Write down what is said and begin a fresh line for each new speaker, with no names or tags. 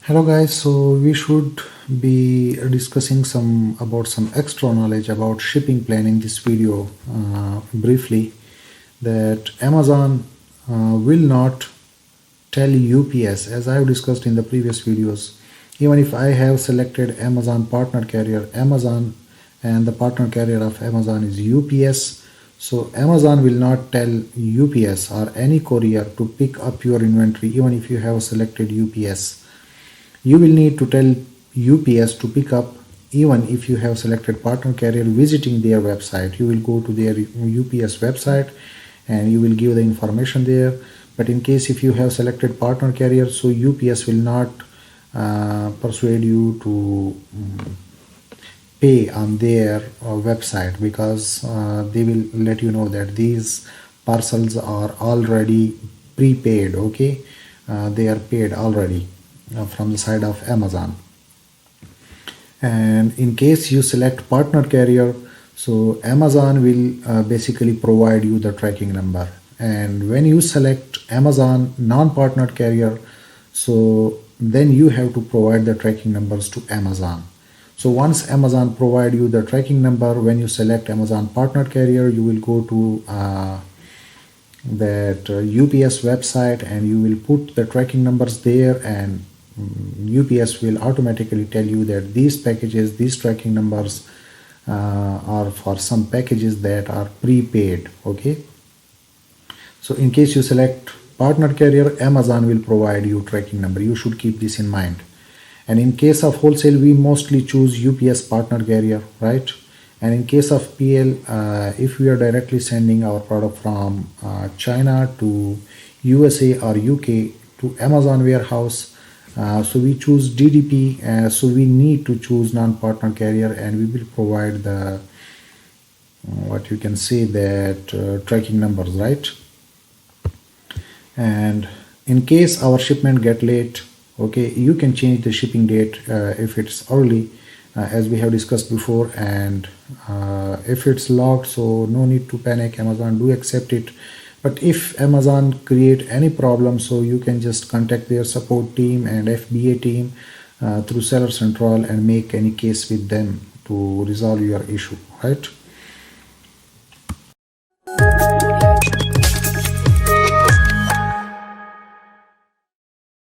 Hello guys, so we should be discussing some extra knowledge about shipping plan in this video briefly. That Amazon will not tell UPS, as I have discussed in the previous videos. Even if I have selected Amazon partner carrier Amazon, and the partner carrier of Amazon is UPS, so Amazon will not tell UPS or any courier to pick up your inventory even if you have selected UPS. You will need to tell UPS to pick up even if you have selected partner carrier visiting their website. You will go to their UPS website and you will give the information there. But in case if you have selected partner carrier, so UPS will not persuade you to pay on their website, because they will let you know that these parcels are already prepaid. Okay, they are paid already from the side of Amazon. And in case you select partner carrier, so Amazon will basically provide you the tracking number. And when you select Amazon non-partner carrier, so then you have to provide the tracking numbers to Amazon. So once Amazon provide you the tracking number, when you select Amazon partner carrier, you will go to that UPS website and you will put the tracking numbers there, and UPS will automatically tell you that these packages, these tracking numbers are for some packages that are prepaid. Okay, so in case you select partner carrier, Amazon will provide you tracking number. You should keep this in mind. And in case of wholesale, we mostly choose UPS partner carrier, right? And in case of PL, if we are directly sending our product from China to USA or UK to Amazon warehouse, so we choose DDP. So we need to choose non-partner carrier, and we will provide the what you can say that tracking numbers, right? And in case our shipment get late, okay, you can change the shipping date if it's early, as we have discussed before. And if it's locked, so no need to panic. Amazon do accept it. But if Amazon create any problem, so you can just contact their support team and FBA team through Seller Central and make any case with them to resolve your issue, right?